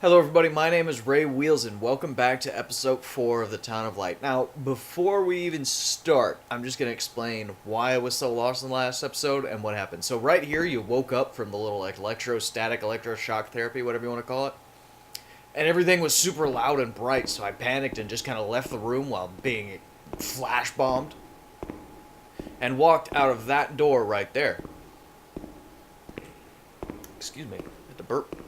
Hello everybody, my name is Ray Wheels and welcome back to episode 4 of The Town of Light. Now, before we even start, I'm just going to explain why I was so lost in the last episode and what happened. So right here, you woke up from the little electrostatic, electroshock therapy, whatever you want to call it, and everything was super loud and bright, so I panicked and just kind of left the room while being flash bombed and walked out of that door right there. Excuse me, I had to burp.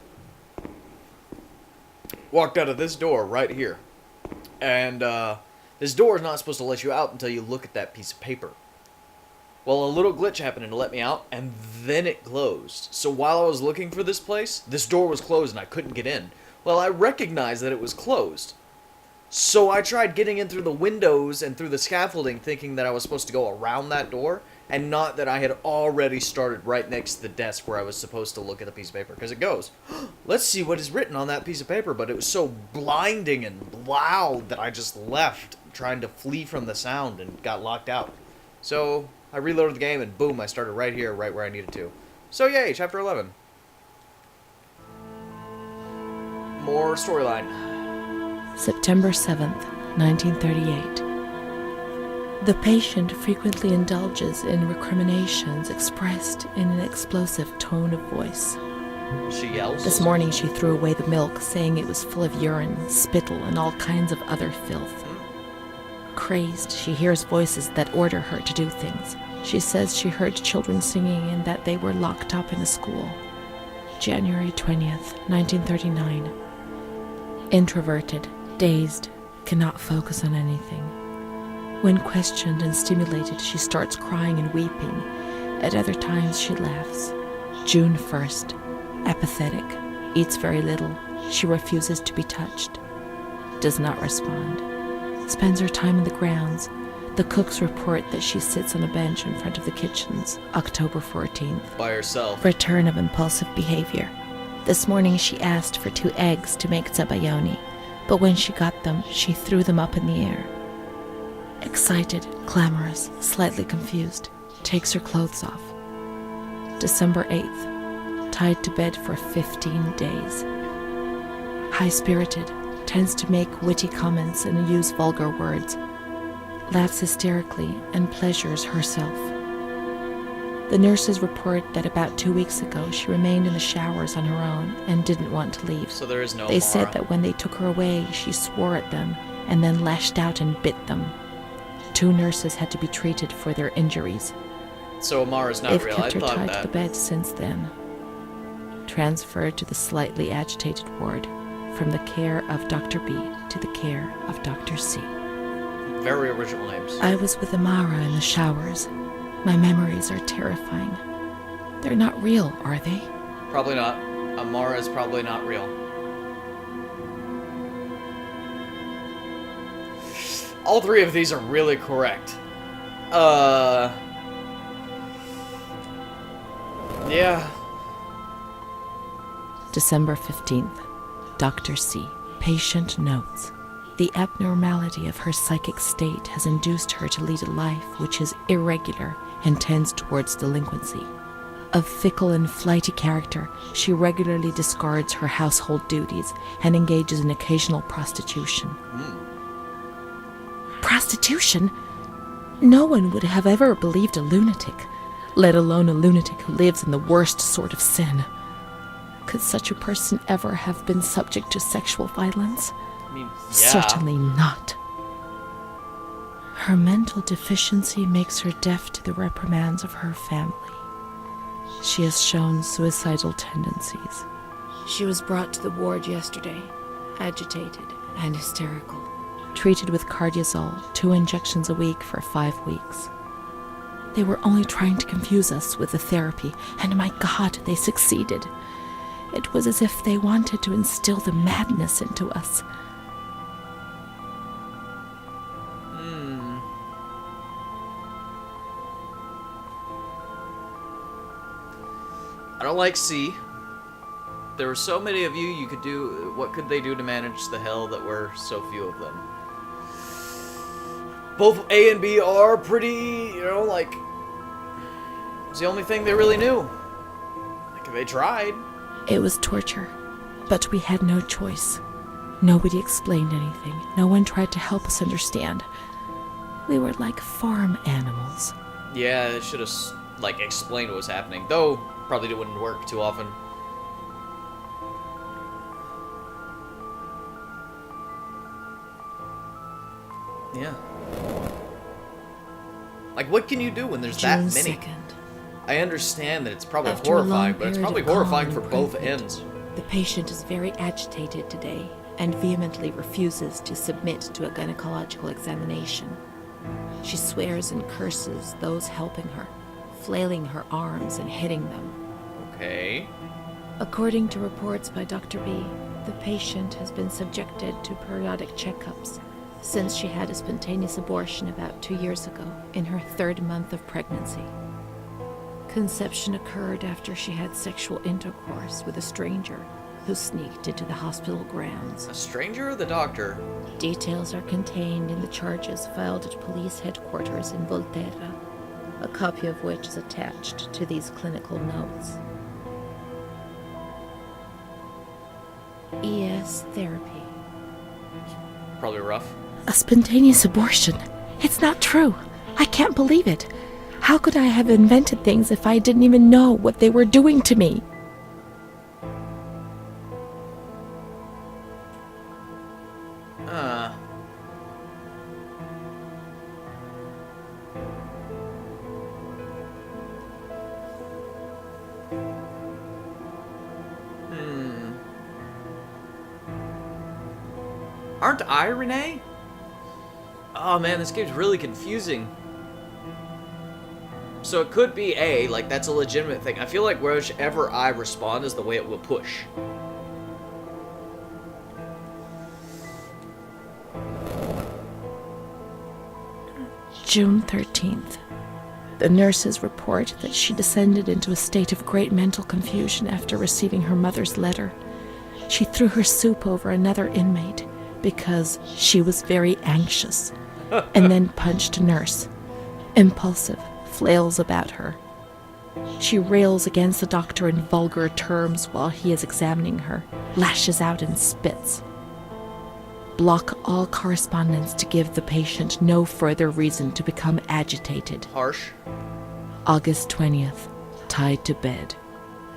Walked out of this door right here. And this door is not supposed to let you out until you look at that piece of paper. Well, a little glitch happened and it let me out, and then it closed. So while I was looking for this place, this door was closed and I couldn't get in. Well, I recognized that it was closed. So I tried getting in through the windows and through the scaffolding, thinking that I was supposed to go around that door, and not that I had already started right next to the desk where I was supposed to look at the piece of paper. Because it goes, let's see what is written on that piece of paper. But it was so blinding and loud that I just left, trying to flee from the sound, and got locked out. So I reloaded the game, and boom, I started right here, right where I needed to. So yay, chapter 11. More storyline. September 7th, 1938. The patient frequently indulges in recriminations expressed in an explosive tone of voice. She yells. This morning she threw away the milk, saying it was full of urine, spittle, and all kinds of other filth. Crazed, she hears voices that order her to do things. She says she heard children singing and that they were locked up in a school. January 20th, 1939. Introverted, dazed, cannot focus on anything. When questioned and stimulated, she starts crying and weeping. At other times, she laughs. June 1st. Apathetic. Eats very little. She refuses to be touched. Does not respond. Spends her time in the grounds. The cooks report that she sits on a bench in front of the kitchens. October 14th. By herself. Return of impulsive behavior. This morning she asked for 2 eggs to make zabayoni, but when she got them, she threw them up in the air. Excited, clamorous, slightly confused, takes her clothes off. December 8th. Tied to bed for 15 days. High-spirited, tends to make witty comments and use vulgar words. Laughs hysterically and pleasures herself. The nurses report that about 2 weeks ago she remained in the showers on her own and didn't want to leave. So there is no They Mara. said that when they took her away, she swore at them and then lashed out and bit them. 2 nurses had to be treated for their injuries. So Amara's not They've real. I kept her thought tied that. to the bed since then. Transferred to the slightly agitated ward, from the care of Dr. B to the care of Dr. C. Very original names. I was with Amara in the showers. My memories are terrifying. They're not real, are they? Probably not. Amara is probably not real. All 3 of these are really correct. Yeah. December 15th. Dr. C. Patient notes. The abnormality of her psychic state has induced her to lead a life which is irregular and tends towards delinquency. Of fickle and flighty character, she regularly discards her household duties and engages in occasional prostitution. Prostitution? No one would have ever believed a lunatic, let alone a lunatic who lives in the worst sort of sin. Could such a person ever have been subject to sexual violence? I mean, yeah. Certainly not. Her mental deficiency makes her deaf to the reprimands of her family. She has shown suicidal tendencies. She was brought to the ward yesterday, agitated and hysterical. Treated with cardiazol, 2 injections a week for 5 weeks. They were only trying to confuse us with the therapy, and my God, they succeeded. It was as if they wanted to instill the madness into us. I don't like C. There were so many of you could do. What could they do to manage the hell that were so few of them? Both A and B are pretty, like, it's the only thing they really knew. Like, they tried. It was torture. But we had no choice. Nobody explained anything. No one tried to help us understand. We were like farm animals. Yeah, it should have, like, explained what was happening. Though, probably it wouldn't work too often. Yeah. Like, what can you do when there's that June many? 2nd. I understand that it's probably After a long horrifying, but it's period probably of calm horrifying and for both improvement, ends. The patient is very agitated today and vehemently refuses to submit to a gynecological examination. She swears and curses those helping her, flailing her arms and hitting them. Okay. According to reports by Dr. B, the patient has been subjected to periodic checkups since she had a spontaneous abortion about 2 years ago in her 3rd month of pregnancy. Conception occurred after she had sexual intercourse with a stranger who sneaked into the hospital grounds. A stranger or the doctor? Details are contained in the charges filed at police headquarters in Volterra, a copy of which is attached to these clinical notes. ES therapy. Probably rough. A spontaneous abortion. It's not true. I can't believe it. How could I have invented things if I didn't even know what they were doing to me? Aren't I Renee? Oh man, this game's really confusing. So it could be A, like that's a legitimate thing. I feel like whichever I respond is the way it will push. June 13th. The nurses report that she descended into a state of great mental confusion after receiving her mother's letter. She threw her soup over another inmate because she was very anxious, and then punched a nurse. Impulsive, flails about her. She rails against the doctor in vulgar terms while he is examining her, lashes out and spits. Block all correspondence to give the patient no further reason to become agitated. Harsh. August 20th, tied to bed.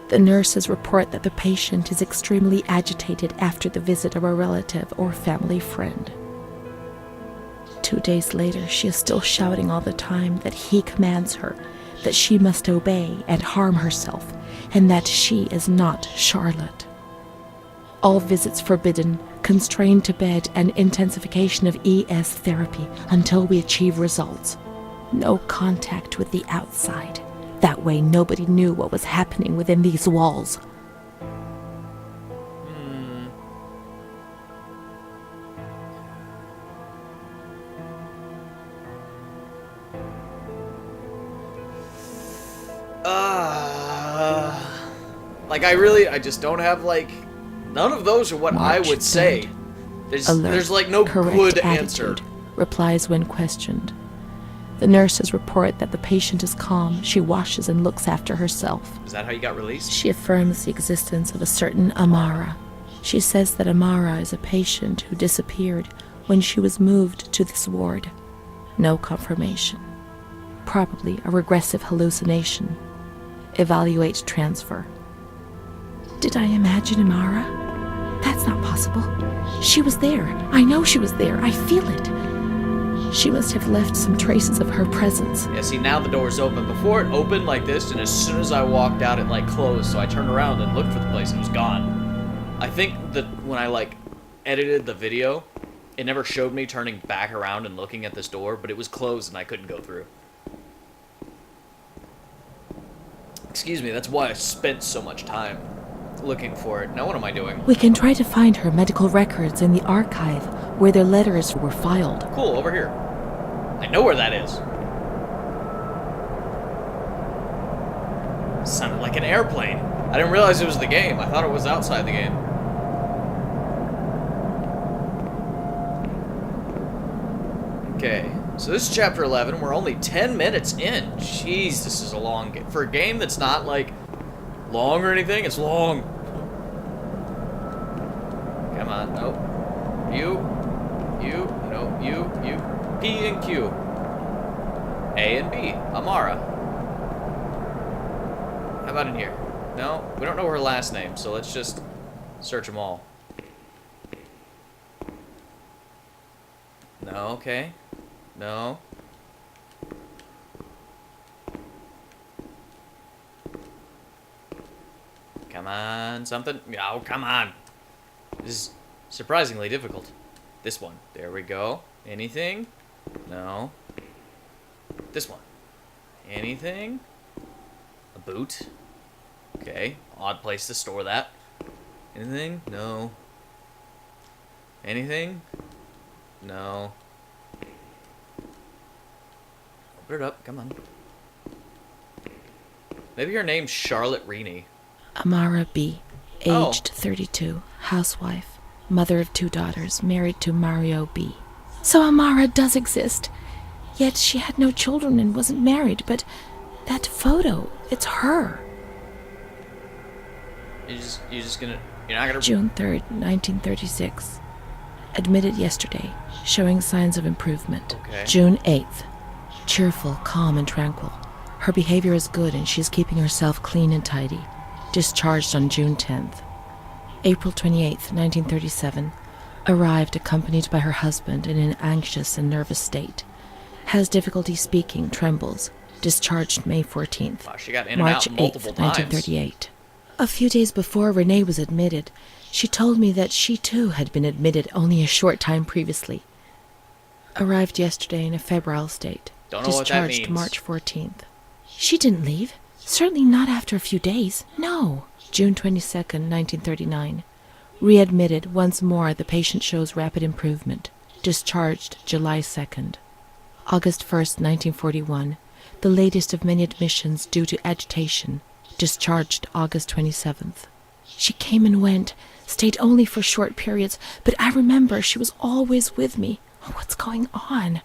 The nurses report that the patient is extremely agitated after the visit of a relative or family friend. 2 days later, she is still shouting all the time that he commands her, that she must obey and harm herself, and that she is not Charlotte. All visits forbidden, constrained to bed, and intensification of ES therapy until we achieve results. No contact with the outside. That way nobody knew what was happening within these walls. Like I just don't have like, none of those are what I March would say. 3rd. Alert, There's like no correct good attitude, answer. replies when questioned. The nurses report that the patient is calm, she washes and looks after herself. Is that how you got released? She affirms the existence of a certain Amara. She says that Amara is a patient who disappeared when she was moved to this ward. No confirmation. Probably a regressive hallucination. Evaluate transfer. Did I imagine Amara? That's not possible. She was there. I know she was there. I feel it. She must have left some traces of her presence. Yeah, see, now the door's open. Before it opened like this, and as soon as I walked out, it like closed. So I turned around and looked for the place, and it was gone. I think that when I like edited the video, it never showed me turning back around and looking at this door, but it was closed and I couldn't go through. Excuse me, that's why I spent so much time looking for it. Now what am I doing? We can try to find her medical records in the archive where their letters were filed. Cool, over here. I know where that is. Sounded like an airplane. I didn't realize it was the game. I thought it was outside the game. Okay, so this is chapter 11. We're only 10 minutes in. Jeez, this is a long game. For a game that's not, like, long or anything, it's long. on. Nope. You. No, you. P and Q. A and B. Amara. How about in here? No, we don't know her last name, so let's just search them all. No, okay. No. Come on, something. Oh, come on. This is surprisingly difficult. This one. There we go. Anything? No. This one. Anything? A boot? Okay. Odd place to store that. Anything? No. Anything? No. Open it up. Come on. Maybe her name's Charlotte Rennie. Amara B., aged 32, housewife, mother of 2 daughters, married to Mario B. So Amara does exist. Yet she had no children and wasn't married, but that photo, it's her. You're not gonna... June 3rd, 1936. Admitted yesterday, showing signs of improvement. Okay. June 8th. Cheerful, calm, and tranquil. Her behavior is good and she's keeping herself clean and tidy. Discharged on June 10th. April 28th, 1937. Arrived accompanied by her husband in an anxious and nervous state. Has difficulty speaking, trembles. Discharged May 14th. Wow, she got in and March out multiple 8th, times. 1938. A few days before Renee was admitted, she told me that she too had been admitted only a short time previously. Arrived yesterday in a febrile state. Don't know what that means. Discharged March 14th. She didn't leave. Certainly not after a few days. No. June 22nd, 1939. Readmitted once more. The patient shows rapid improvement. Discharged July 2nd. August 1st, 1941. The latest of many admissions due to agitation. Discharged August 27th. She came and went, stayed only for short periods, but I remember she was always with me. Oh, what's going on?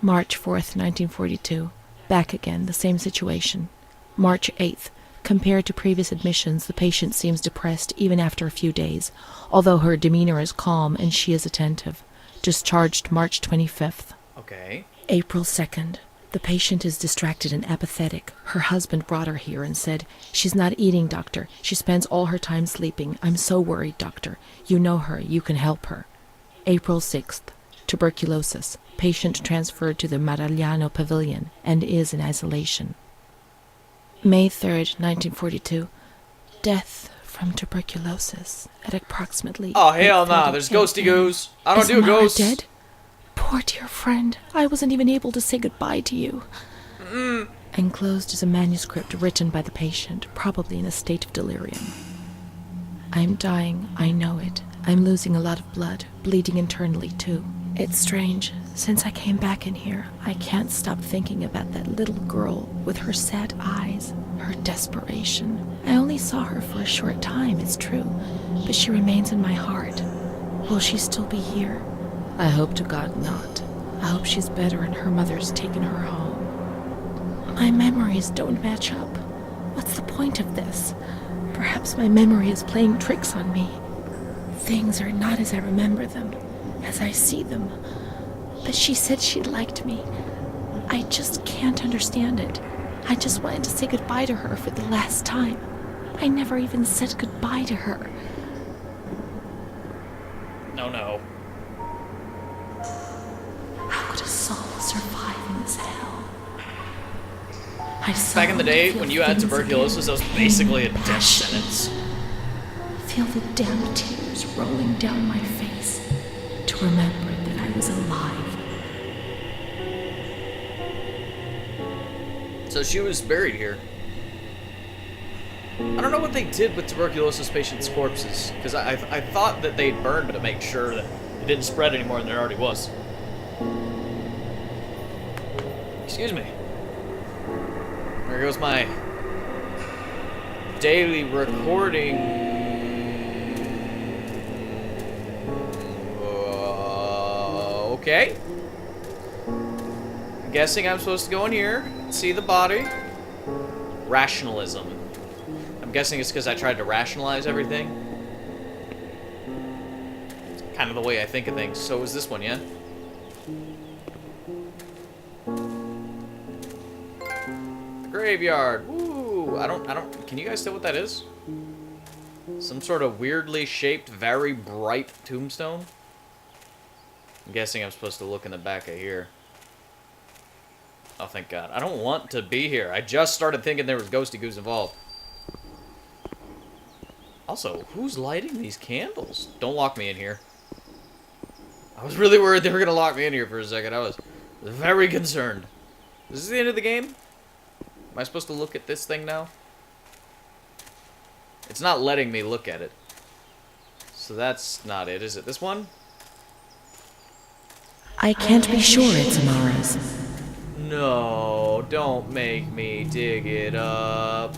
March 4th, 1942. Back again, the same situation. March 8th. Compared to previous admissions, the patient seems depressed even after a few days, although her demeanor is calm and she is attentive. Discharged March 25th. Okay. April 2nd. The patient is distracted and apathetic. Her husband brought her here and said, "She's not eating, doctor. She spends all her time sleeping. I'm so worried, doctor. You know her. You can help her." April 6th. Tuberculosis. Patient transferred to the Maragliano Pavilion and is in isolation. May 3rd, 1942. Death from tuberculosis at approximately... Oh, hell nah. There's ghosty goos. I don't Is do Amara ghosts. dead? Poor dear friend. I wasn't even able to say goodbye to you. Enclosed is a manuscript written by the patient, probably in a state of delirium. I'm dying, I know it. I'm losing a lot of blood, bleeding internally too. It's strange. Since I came back in here, I can't stop thinking about that little girl with her sad eyes, her desperation. I only saw her for a short time, it's true, but she remains in my heart. Will she still be here? I hope to God not. I hope she's better and her mother's taken her home. My memories don't match up. What's the point of this? Perhaps my memory is playing tricks on me. Things are not as I remember them, as I see them. But she said she liked me. I just can't understand it. I just wanted to say goodbye to her for the last time. I never even said goodbye to her. No. How could a soul survive in this hell? Back in the day, when you had tuberculosis, that was basically a death sentence. Feel the damn tears rolling down my face to remember that I was alive. So she was buried here. I don't know what they did with tuberculosis patients' corpses, because I thought that they'd burned to make sure that it didn't spread any more than it already was. Excuse me. There goes my daily recording. Okay. I'm guessing I'm supposed to go in here, see the body. Rationalism. I'm guessing it's because I tried to rationalize everything. kind of the way I think of things. So is this one, yeah? The graveyard. Woo! I don't, can you guys tell what that is? Some sort of weirdly shaped, very bright tombstone? I'm guessing I'm supposed to look in the back of here. Oh, thank God. I don't want to be here. I just started thinking there was ghosty goos involved. Also, who's lighting these candles? Don't lock me in here. I was really worried they were going to lock me in here for a second. I was very concerned. Is this the end of the game? Am I supposed to look at this thing now? It's not letting me look at it. So that's not it, is it? This one? I can't be sure it's Amara's. No, don't make me dig it up.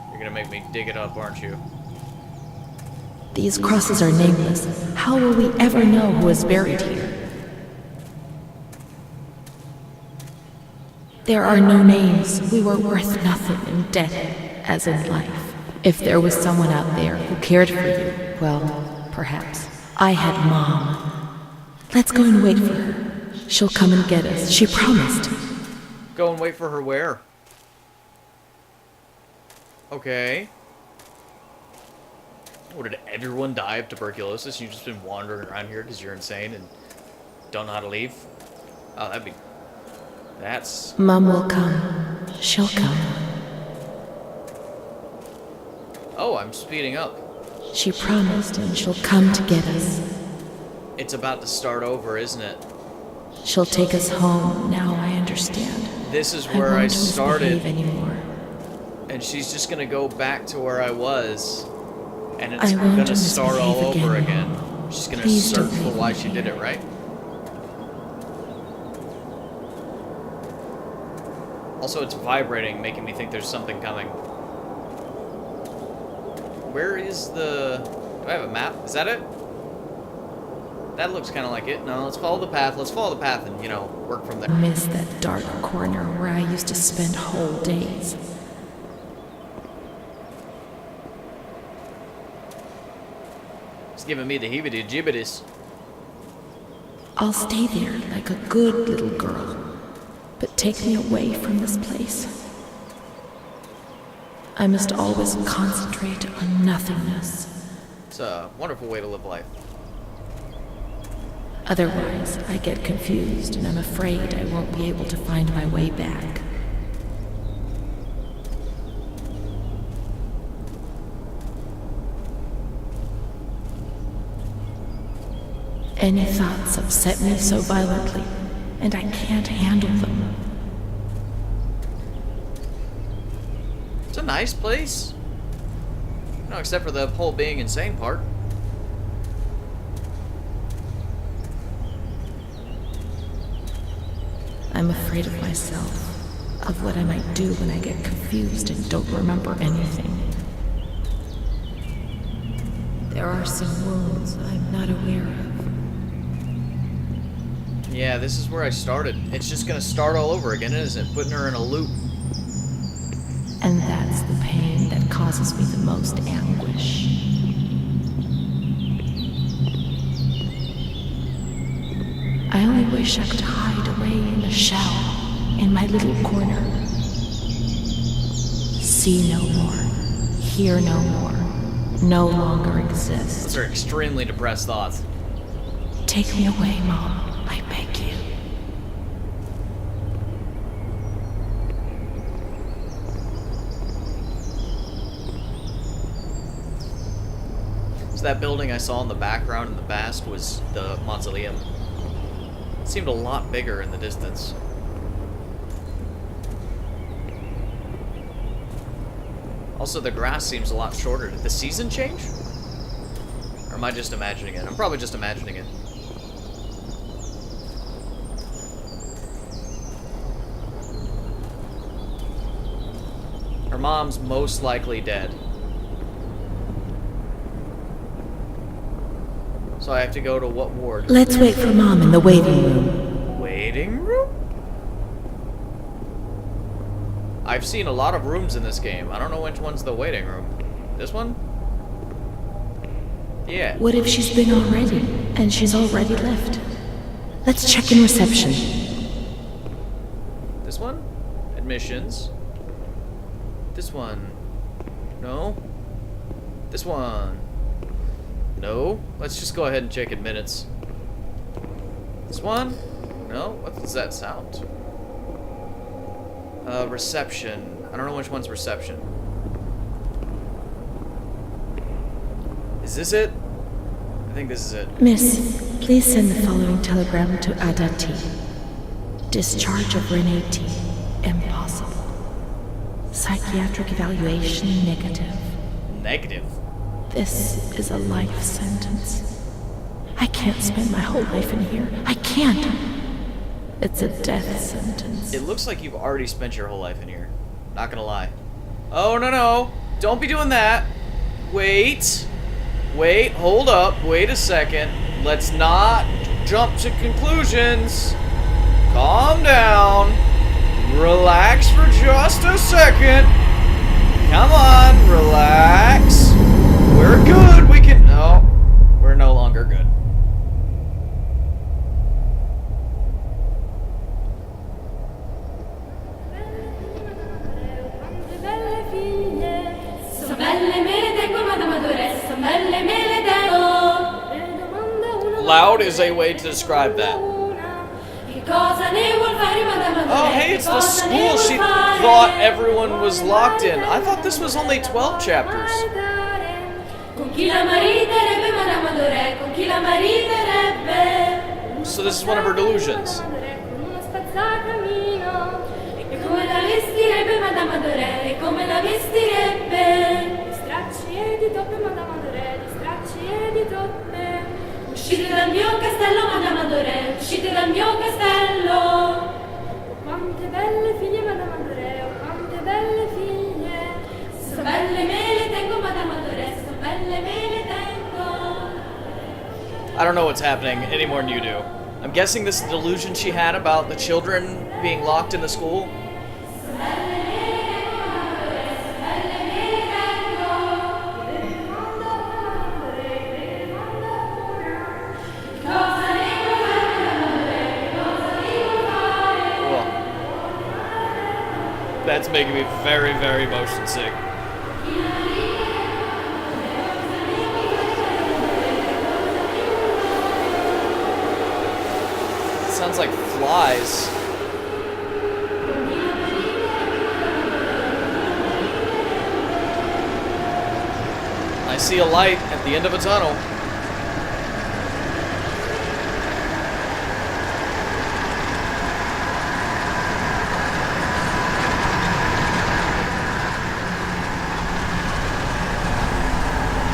You're gonna make me dig it up, aren't you? These crosses are nameless. How will we ever know who is buried here? There are no names. We were worth nothing in death, as in life. If there was someone out there who cared for you, well, perhaps. I had Mom. Let's go and wait for her. She'll come and get us. She promised. Go and wait for her where? Okay. What, did everyone die of tuberculosis? You've just been wandering around here because you're insane and don't know how to leave? Oh, that'd be... That's... Mom will come. She'll come. Oh, I'm speeding up. She promised, and she'll come to get us. It's about to start over, isn't it? She'll take us home. Now I understand. This is where I won't started. misbehave anymore. And she's just gonna go back to where I was. And it's I won't gonna start all misbehave over again. again. She's gonna Please search don't for leave why me she did here. it, right? Also, it's vibrating, making me think there's something coming. Where is the... Do I have a map? Is that it? That looks kind of like it. No, let's follow the path. Let's follow the path and, you know, work from there. I miss that dark corner where I used to spend whole days. It's giving me the heebie-jibbities. I'll stay there like a good little girl, but take me away from this place. I must always concentrate on nothingness. It's a wonderful way to live life. Otherwise, I get confused and I'm afraid I won't be able to find my way back. Any thoughts upset me so violently, and I can't handle them. It's a nice place. No, except for the whole being insane part. I'm afraid of myself, of what I might do when I get confused and don't remember anything. There are some wounds I'm not aware of. Yeah, this is where I started. It's just gonna start all over again, isn't it? Putting her in a loop. And that's the pain that causes me the most anguish. I only wish I could hide away in a shell, in my little corner. See no more, hear no more, no longer exist. Those are extremely depressed thoughts. Take me away, Mom, I beg you. So that building I saw in the background in the past was the mausoleum. It seemed a lot bigger in the distance. Also, the grass seems a lot shorter. Did the season change? Or am I just imagining it? I'm probably just imagining it. Her mom's most likely dead. So I have to go to what ward? Let's wait for Mom in the waiting room. Waiting room? I've seen a lot of rooms in this game. I don't know which one's the waiting room. This one? Yeah. What if she's been already, and she's already left? Let's check in reception. This one? Admissions. This one. No. This one. No. Let's just go ahead and check in minutes. This one? No. What does that sound? Reception. I don't know which one's reception. Is this it? I think this is it. Miss, please send the following telegram to Ada T. Discharge of Renee T. Impossible. Psychiatric evaluation negative. Negative. This is a life sentence. I can't spend my whole life in here. I can't. It's a death sentence. It looks like you've already spent your whole life in here. Not gonna lie. Oh, no, no. Don't be doing that. Wait. Wait, hold up. Wait a second. Let's not jump to conclusions. Calm down. Relax for just a second. Come on, relax. We're good. We can... No, we're no longer good. Loud is a way to describe that. Oh, hey, it's the school she thought everyone was locked in. I thought this was only 12 chapters. So this is one of her delusions. Uscite dal mio castello, Madame Adoré, uscite dal mio castello. Quante belle figlie, Madame Adoré, oh, quante belle figlie. So belle me le tengo, Madame Adoré, so belle me le tengo. I don't know what's happening any more than you do. I'm guessing this is the delusion she had about the children being locked in the school. That's making me very, very motion sick. It sounds like flies. I see a light at the end of a tunnel.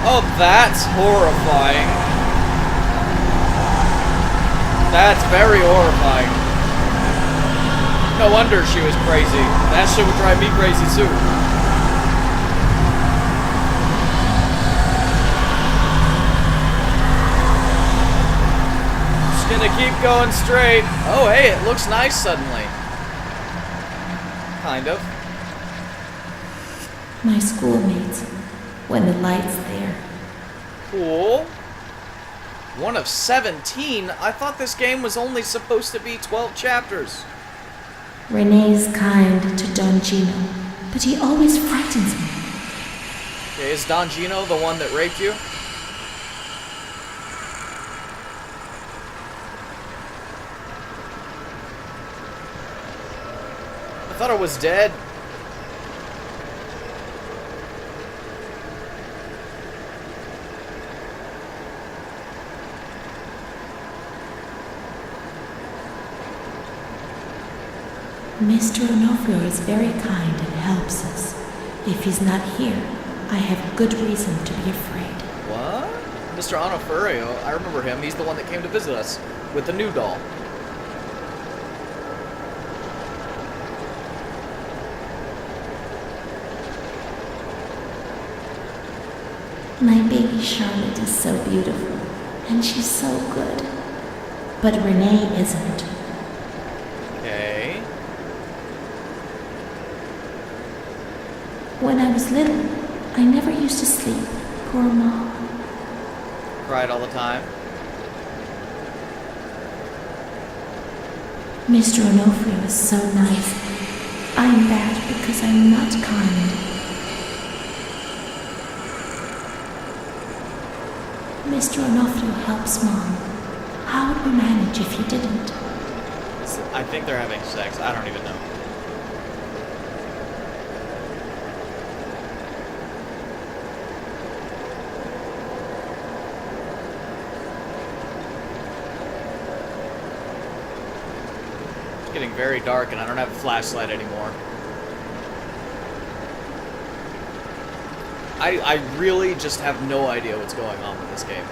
Oh, that's horrifying. That's very horrifying. No wonder she was crazy. That shit would drive me crazy too. Just gonna keep going straight. Oh, hey, it looks nice suddenly. Kind of. My schoolmates, when the light's there. Cool. One of 17? I thought this game was only supposed to be 12 chapters. Renee's kind to Don Gino, but he always frightens me. Okay, is Don Gino the one that raped you? I thought I was dead. Mr. Onofrio is very kind and helps us. If he's not here, I have good reason to be afraid. What? Mr. Onofrio, I remember him. He's the one that came to visit us with the new doll. My baby Charlotte is so beautiful, and she's so good. But Renee isn't. Okay. When I was little, I never used to sleep. Poor Mom. Cried all the time. Mr. Onofrio is so nice. I'm bad because I'm not kind. Mr. Onofrio helps Mom. How would we manage if he didn't? I think they're having sex. I don't even know. It's getting very dark and I don't have a flashlight anymore. I really just have no idea what's going on with this game.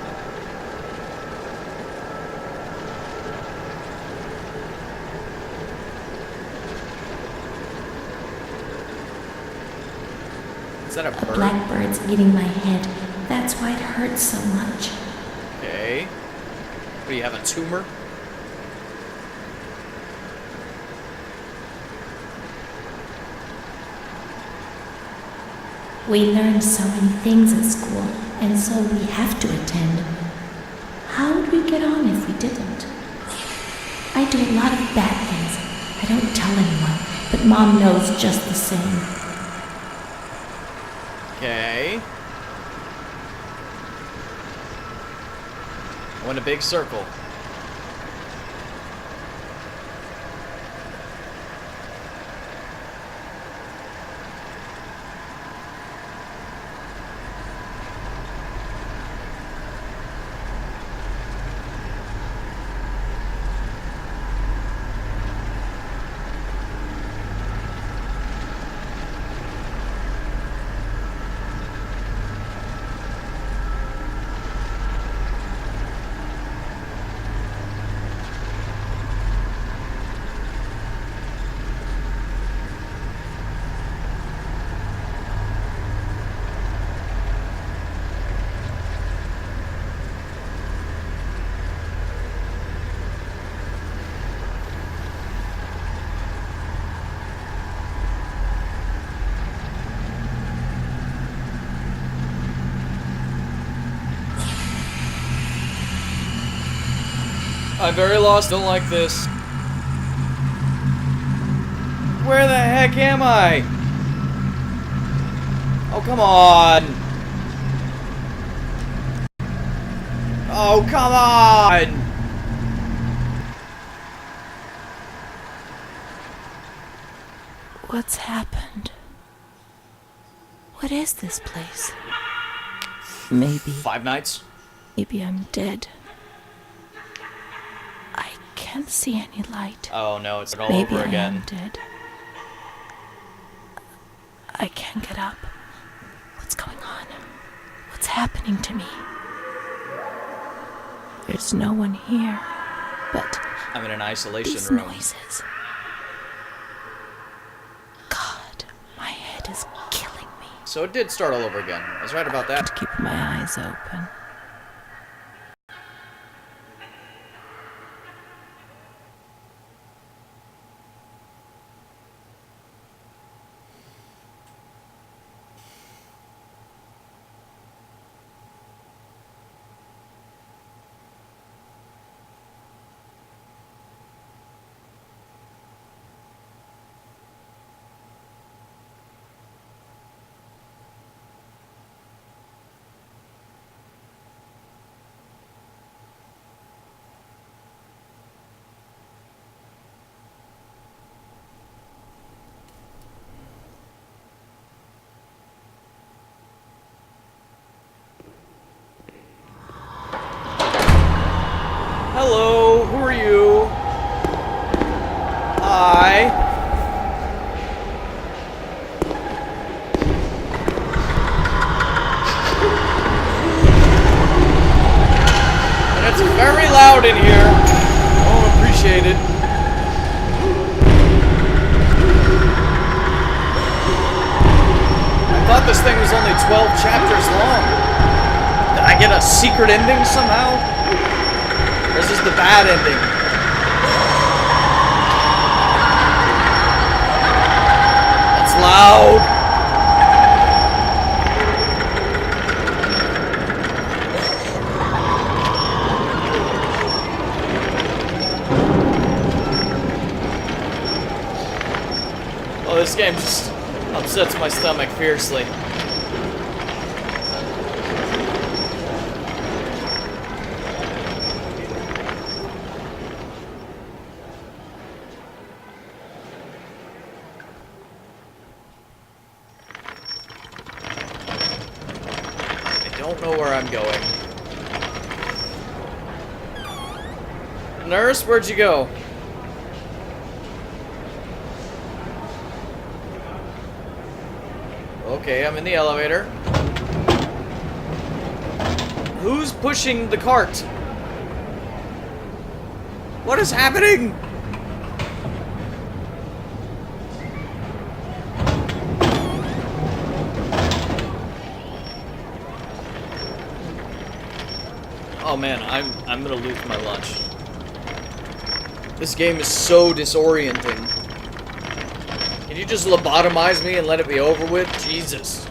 Is that a bird? Blackbird's eating my head. That's why it hurts so much. Okay. What, do you have a tumor? We learn so many things at school, and so we have to attend. How would we get on if we didn't? I do a lot of bad things. I don't tell anyone, but Mom knows just the same. Okay. I want a big circle. I'm very lost, don't like this. Where the heck am I? Oh, come on. Oh, come on. What's happened? What is this place? Maybe. Five Nights? Maybe I'm dead. I can't see any light. Oh no, it's all Maybe over I again. am dead. I can't get up. What's going on? What's happening to me? There's no one here, but I'm in an isolation these room. noises. God, my head is killing me. So it did start all over again. I was right about I that. can't keep my eyes open. Hello, who are you? Hi. And it's very loud in here. Oh, appreciate it. I thought this thing was only 12 chapters long. Did I get a secret ending somehow? Or is this the bad ending? That's loud. hurts my stomach fiercely. I don't know where I'm going. Nurse, where'd you go? Okay, I'm in the elevator. Who's pushing the cart? What is happening? Oh man, I'm gonna lose my lunch. This game is so disorienting. Can you just lobotomize me and let it be over with? Jesus.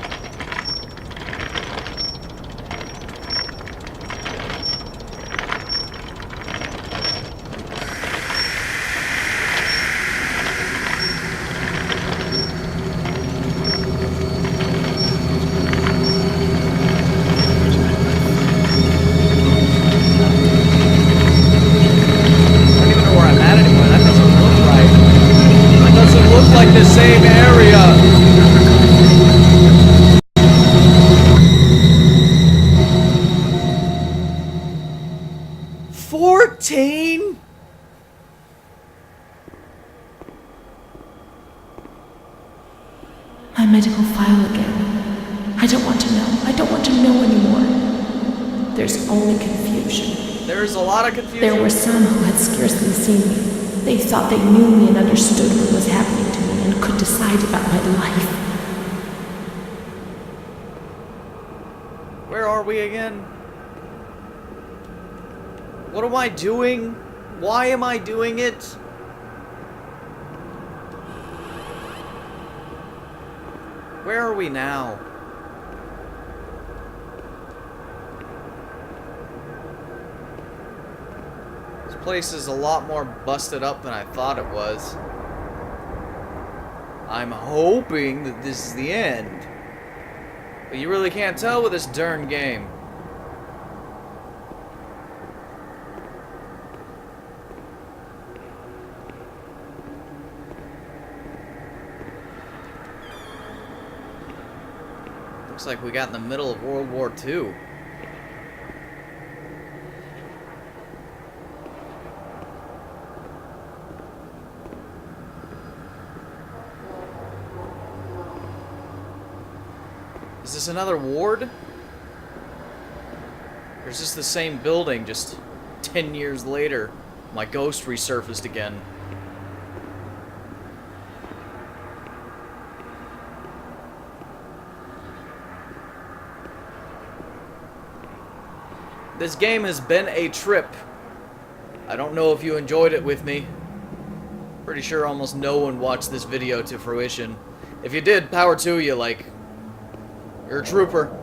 Like the same area. 14? My medical file again. I don't want to know. I don't want to know anymore. There's only confusion. There's a lot of confusion. There were some who had scarcely seen me. They thought they knew me and understood what was happening to me and could decide about my life. Where are we again? What am I doing? Why am I doing it? Where are we now? This place is a lot more busted up than I thought it was. I'm hoping that this is the end. But you really can't tell with this darn game. Looks like we got in the middle of World War II. Is this another ward? Or is this the same building, just 10 years later? My ghost resurfaced again. This game has been a trip. I don't know if you enjoyed it with me. Pretty sure almost no one watched this video to fruition. If you did, power to you, like, you're a trooper.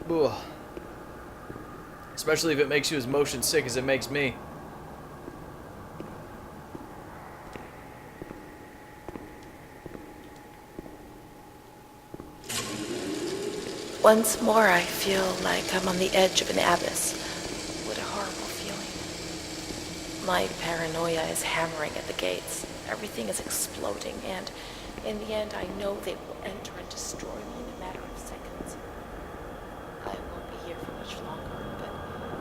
Ugh. Especially if it makes you as motion sick as it makes me. Once more, I feel like I'm on the edge of an abyss. What a horrible feeling. My paranoia is hammering at the gates. Everything is exploding, and in the end, I know they will enter and destroy me in a matter of seconds. I won't be here for much longer, but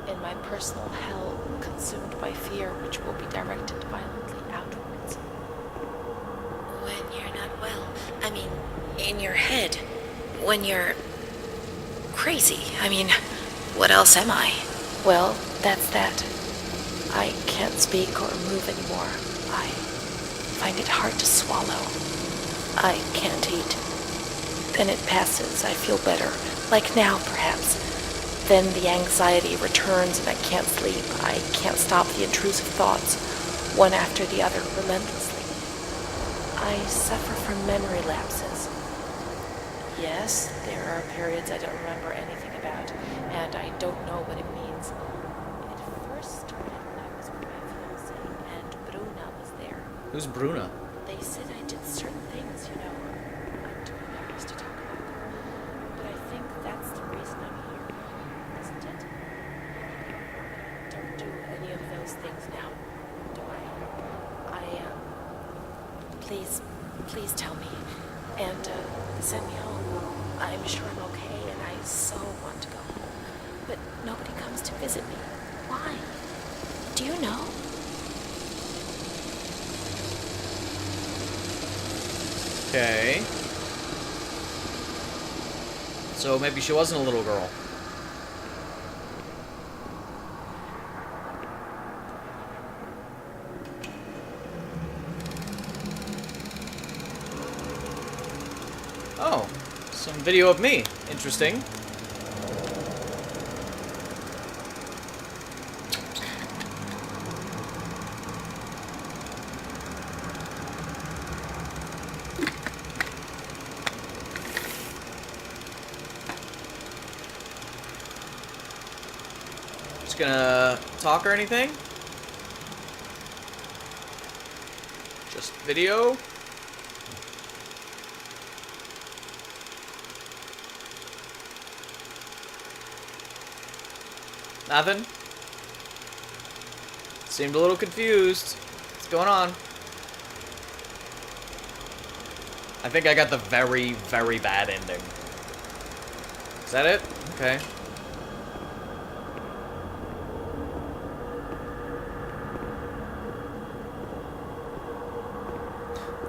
in my personal hell, consumed by fear, which will be directed violently outwards. When you're not well, I mean, in your head, when you're crazy. I mean, what else am I? Well, that's that. I can't speak or move anymore. I find it hard to swallow. I can't eat. Then it passes. I feel better. Like now, perhaps. Then the anxiety returns and I can't sleep. I can't stop the intrusive thoughts, one after the other, relentlessly. I suffer from memory lapses. Yes, there are periods I don't remember anything about, and I don't know what it means. It first started when I was with my fiancé, and Bruna was there. Who's Bruna? They said I did certain things, you know. I'm too embarrassed to talk about them. But I think that's the reason I'm here, isn't it? I don't do any of those things now, do I? Please tell me. And send me home. I'm sure I'm okay, and I so want to go home. But nobody comes to visit me. Why? Do you know? Okay. So maybe she wasn't a little girl. Oh, some video of me. Interesting. Just gonna talk or anything? Just video? Nothing? Seemed a little confused. What's going on? I think I got the very, very bad ending. Is that it? Okay.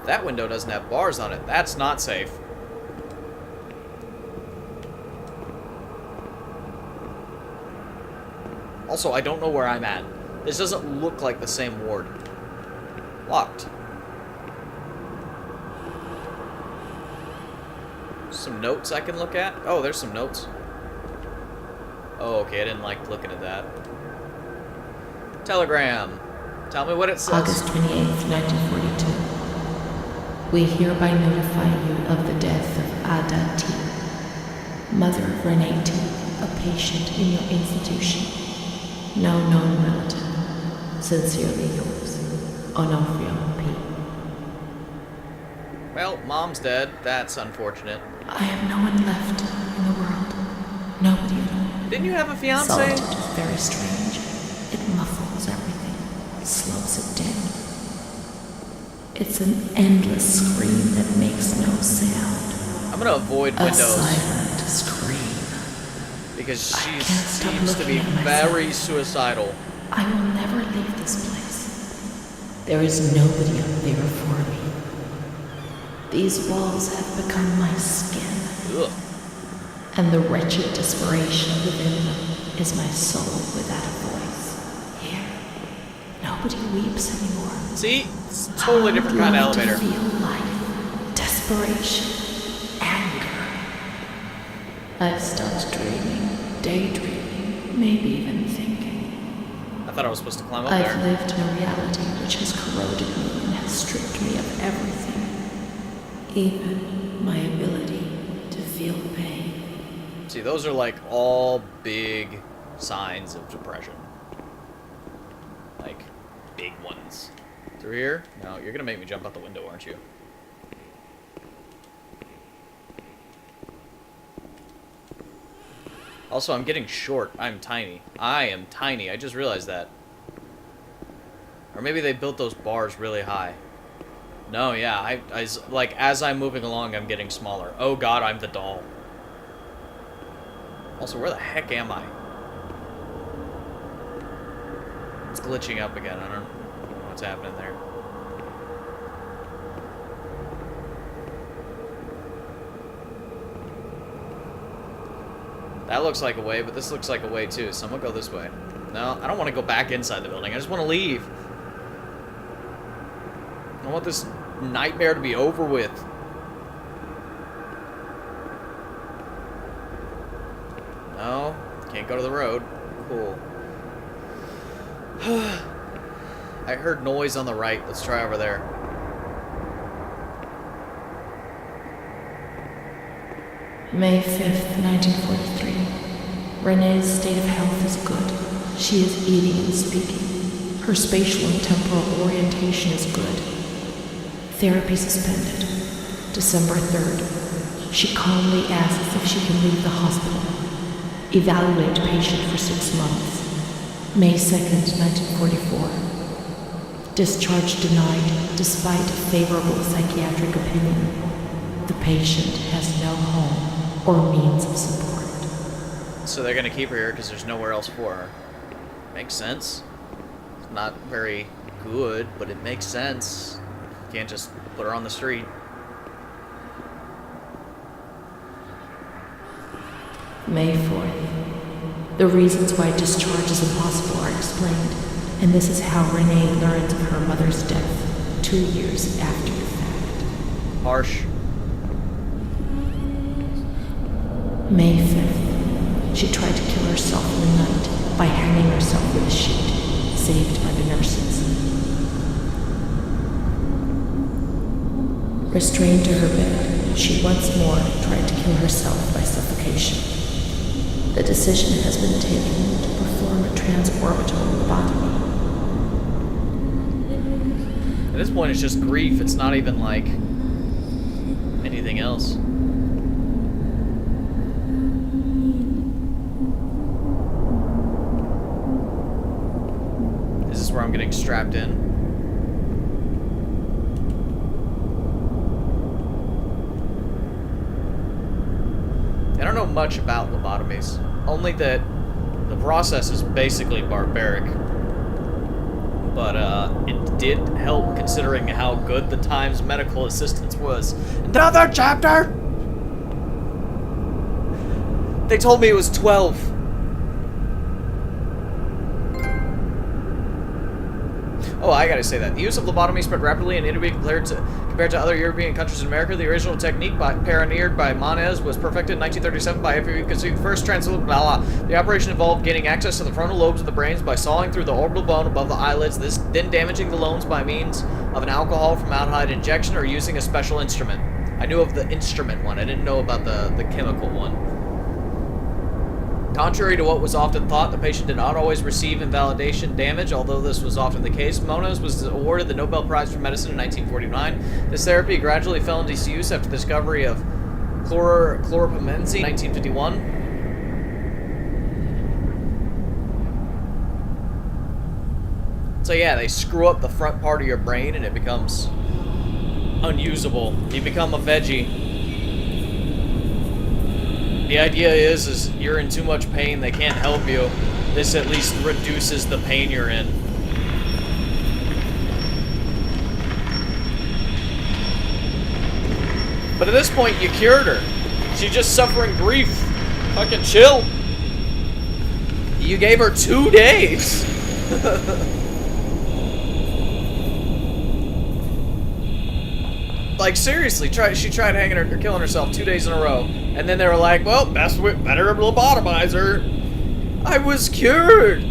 That window doesn't have bars on it. That's not safe. Also, I don't know where I'm at. This doesn't look like the same ward. Locked. Some notes I can look at? Oh, there's some notes. Oh, okay, I didn't like looking at that. Telegram. Tell me what it says. August 28th, 1942. We hereby notify you of the death of Ada T., mother of Renee T., a patient in your institution. No known relative. Sincerely yours, Onofrio P. Well, Mom's dead. That's unfortunate. I have no one left in the world. Nobody at all. Didn't you have a fiance? Solitude is very strange. It muffles everything, slows it down. It's an endless scream that makes no sound. I'm gonna avoid A windows silent scream. because I she can't stop seems to be looking at myself. very suicidal. I will never leave this place. There is nobody up there for me. These walls have become my skin, Ugh. and the wretched desperation within them is my soul without a voice. Here, nobody weeps anymore. See? It's a totally different kind of elevator. To feel life, desperation, anger. I've stopped dreaming, daydreaming, maybe even thinking. I thought I was supposed to climb up I've there. lived in a reality which has corroded me and has stripped me of everything, even my ability to feel pain. See, those are like all big signs of depression. Like, big ones. Through here? No, you're gonna make me jump out the window, aren't you? Also, I'm getting short. I'm tiny. I am tiny. I just realized that. Or maybe they built those bars really high. No, yeah. Like, as I'm moving along, I'm getting smaller. Oh god, I'm the doll. Also, where the heck am I? It's glitching up again. I don't know what's happening there. That looks like a way, but this looks like a way too, so I'm gonna go this way. No, I don't want to go back inside the building. I just want to leave. I want this nightmare to be over with. No, can't go to the road. Cool. I heard noise on the right. Let's try over there. May 5th, 1943. Renee's state of health is good. She is eating and speaking. Her spatial and temporal orientation is good. Therapy suspended. December 3rd. She calmly asks if she can leave the hospital. Evaluate patient for 6 months. May 2nd, 1944. Discharge denied despite favorable psychiatric opinion. The patient has no home or means of support. So they're gonna keep her here because there's nowhere else for her. Makes sense. It's not very good, but it makes sense. Can't just put her on the street. May 4th. The reasons why discharge is impossible are explained, and this is how Renee learns of her mother's death 2 years after the fact. Harsh. May 5th. She tried to kill herself in the night by hanging herself with a sheet, saved by the nurses. Restrained to her bed, she once more tried to kill herself by suffocation. The decision has been taken to perform a transorbital lobotomy. At this point, it's just grief. It's not even like anything else. This is where I'm getting strapped in. I don't know much about lobotomies, only that the process is basically barbaric. But it did help considering how good the Times medical assistance was. Another chapter! They told me it was 12. Oh, I gotta say that. The use of lobotomy spread rapidly in Italy compared to other European countries in America. The original technique, pioneered by Manes, was perfected in 1937 by the first translator. The operation involved gaining access to the frontal lobes of the brains by sawing through the orbital bone above the eyelids, then damaging the loans by means of an alcohol formaldehyde injection or using a special instrument. I knew of the instrument one. I didn't know about the chemical one. Contrary to what was often thought, the patient did not always receive invalidation damage, although this was often the case. Moniz was awarded the Nobel Prize for Medicine in 1949. This therapy gradually fell into disuse after the discovery of chlorpromazine in 1951. So yeah, they screw up the front part of your brain and it becomes unusable. You become a veggie. The idea is you're in too much pain, they can't help you. This at least reduces the pain you're in. But at this point, you cured her. She's just suffering grief. Fucking chill. You gave her 2 days. Like, seriously, she tried hanging her or killing herself 2 days in a row. And then they were like, well, better lobotomize her. I was cured.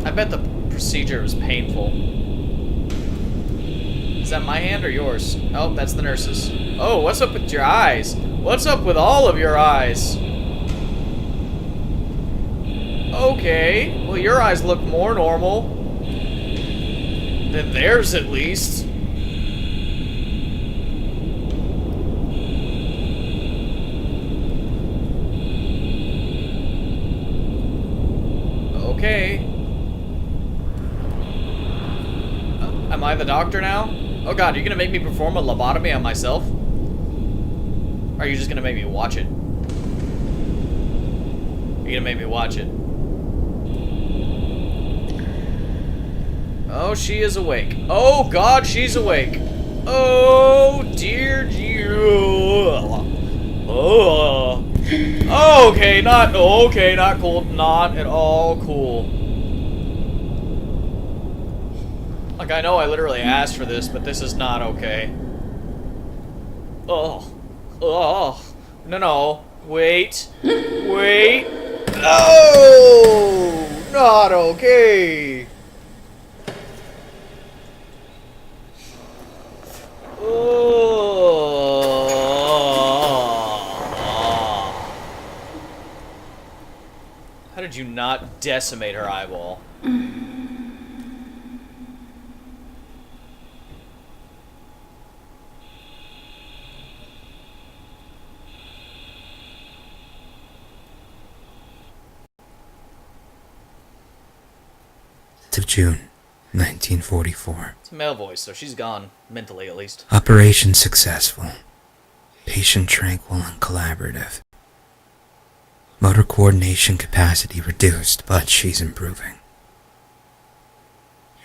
I bet the procedure was painful. Is that my hand or yours? Oh, that's the nurse's. Oh, what's up with your eyes? What's up with all of your eyes? Okay, well your eyes look more normal than theirs at least. Okay. Am I the doctor now? Oh god, you're gonna make me perform a lobotomy on myself? Or are you just gonna make me watch it? You're gonna make me watch it. Oh, she is awake. Oh god, she's awake. Oh dear, dear. Oh. Okay, not cool. Not at all cool. Like, I know I literally asked for this, but this is not okay. Oh. Oh. No. Wait. Wait. No! not okay. How did you not decimate her eyeball? Of June, 1944. It's a male voice, so she's gone, mentally at least. Operation successful. Patient tranquil and collaborative. Motor coordination capacity reduced, but she's improving.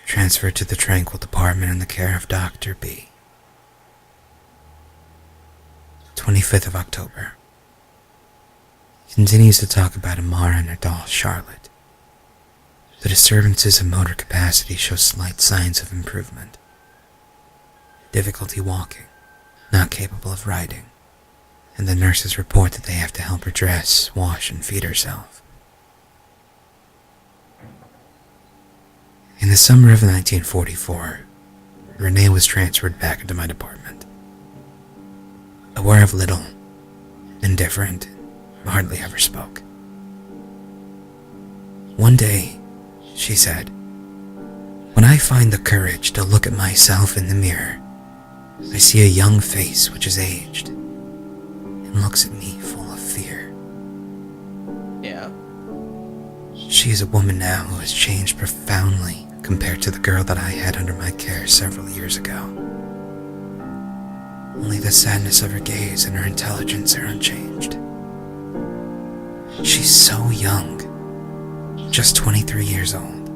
Transferred to the Tranquil department in the care of Dr. B. 25th of October. Continues to talk about Amara and her doll, Charlotte. The disturbances of motor capacity show slight signs of improvement. Difficulty walking, not capable of riding, and the nurses report that they have to help her dress, wash, and feed herself. In the summer of 1944, Renee was transferred back into my department. Aware of little, indifferent, hardly ever spoke. One day, she said, "When I find the courage to look at myself in the mirror, I see a young face which is aged and looks at me full of fear." Yeah. She is a woman now who has changed profoundly compared to the girl that I had under my care several years ago. Only the sadness of her gaze and her intelligence are unchanged. She's so young, just 23 years old,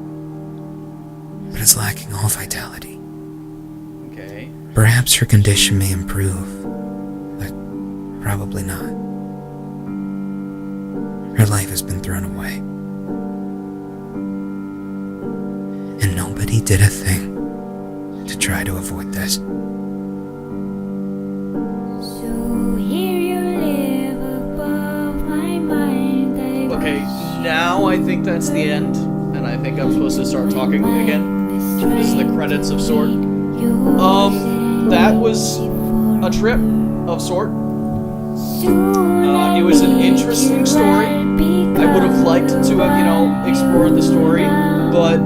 but is lacking all vitality. Okay. Perhaps her condition may improve, but probably not. Her life has been thrown away. And nobody did a thing to try to avoid this. So here you live above my mind. Okay, now I think that's the end, and I think I'm supposed to start talking again. This is the credits of sort. That was a trip of sort. It was an interesting story. I would have liked to have, explored the story, but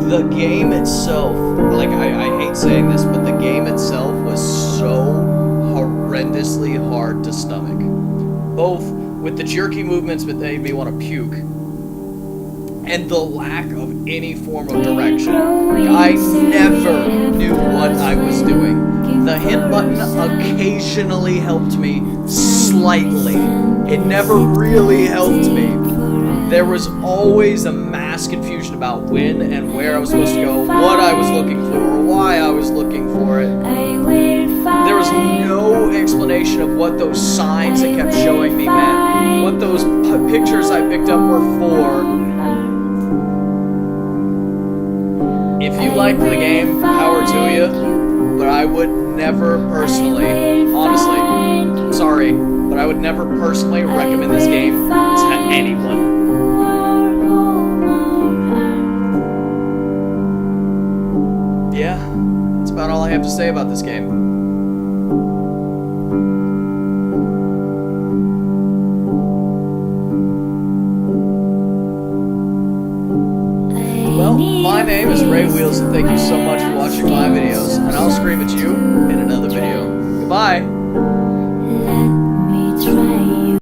the game itself, like, I hate saying this, but the game itself was so horrendously hard to stomach. Both with the jerky movements that made me want to puke, and the lack of any form of direction. I never knew what I was doing. The hint button occasionally helped me slightly. It never really helped me. There was always a mass confusion about when and where I was supposed to go, what I was looking for, why I was looking for it. There was no explanation of what those signs that kept showing me meant, what those pictures I picked up were for. If you liked the game, power to you, but I would never personally, honestly, sorry, but I would never personally recommend this game to anyone. Yeah, that's about all I have to say about this game. Well, my name is Ray Wheels, and thank you so much for watching my video.